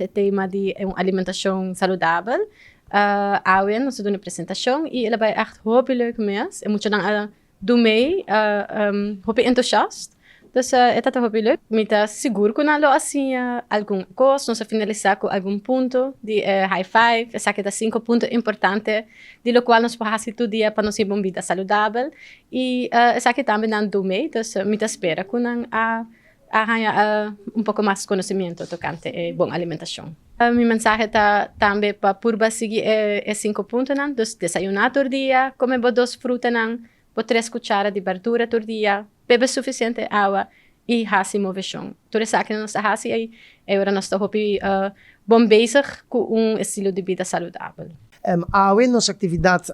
de tema de alimentação saudável. Awin, nós temos uma apresentação e ela vai echt hopelijk mesmo. É muito lang do meio, hopelijk entusiasta. Dus é tão hopelijk. Mita seguro que nalo assim algum coisa, nós finalizar com algum ponto de high five, essa que dá 5 pontos importantes, de lo qual nós podemos fazer todo dia para nós ter uma vida saudável. E essa que também não do meio, dus mita espera que não ganha pouco mais conhecimento tocante a boa alimentação. Minha mensagem está também para purba seguir 5 pontos, né? Dus desayunar todo dia, comer 2 frutas, por 3 cucharadas de verdura todo dia, beber suficiente água e fazer movição. Tudo isso que nós fazemos aí, agora nós estamos bom bezig com estilo de vida saudável. Awe nossa atividade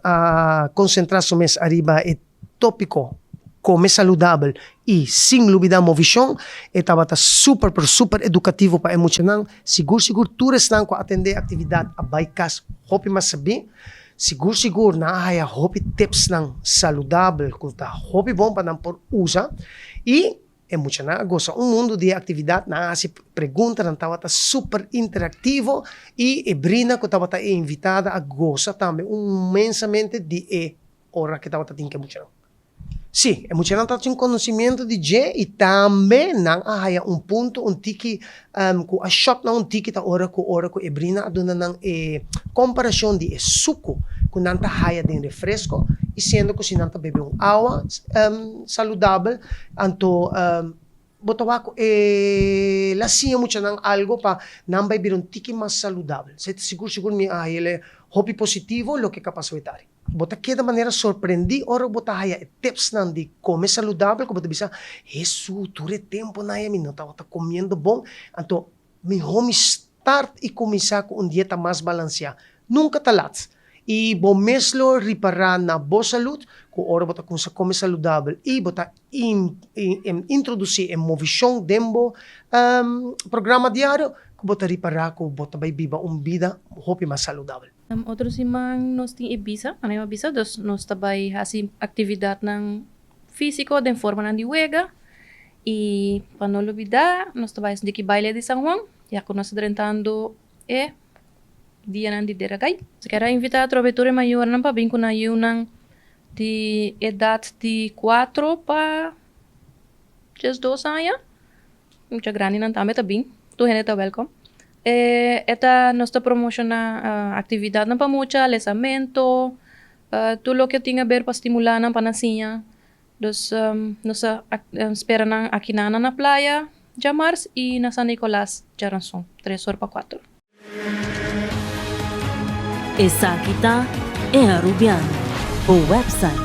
concentração mais arriba é tópico comer saudável e sem dúvida movição estava super educativo para emocional seguro tudo estão com atender atividade a baikas hopi mas saber seguro na haya hopi tips ng saudável kunta hopi bom para não por usa e emocional gosta mundo de atividade na se pergunta não estava super interativo e brina que estava invitada a gosta também imensamente de hora que estava tendo que emocional. Sim, emocional está tendo conhecimento de G e também não há ponto tiki com a shot na tiki ta hora com ebrina aduna nang comparação de suco com nanta haya de refresco e sendo que se nanta bebe água saudável anto botawako lasinha muito nang algo pa não vai vir tiki mais saudável. Seguro me ele hobby positivo lo que capaz vetari. Bota que da maneira surpreendi ora bota haya tips nan de comer saudável como bota bisa isso ture tempo na eu não tava comendo bom então me home start e começar com dieta mais balanceada nunca talat e bom mesmo reparar na boa saúde com ora bota com comer saudável e bota introduzir em movição dembo programa diário que bota reparar com bota vai viva vida hope mais saudável. Outro simang nos ting ibisa, ano yung ibisa, dos nos tabay hasi aktividad ng físico de forma ng diwega y panolobida nos tabay sindiki baile de San Juan, ya ko nos drentando dia ng dideragay. Sekara invita a troveture mayor ng pabingko na yun ng di edad di 4 pa 12 anos. Mucha grani ng tame tabing. Tu heneta welcome. Esta nuestra promoción actividad na pamucha, lesamento, todo lo que tenga ver para estimular na panasinya. Dos nos espera na Akinana na playa, Jamars y na San Nicolás, Jaranson, 3 horas pa 4. Esa kita é a Rubiano, o website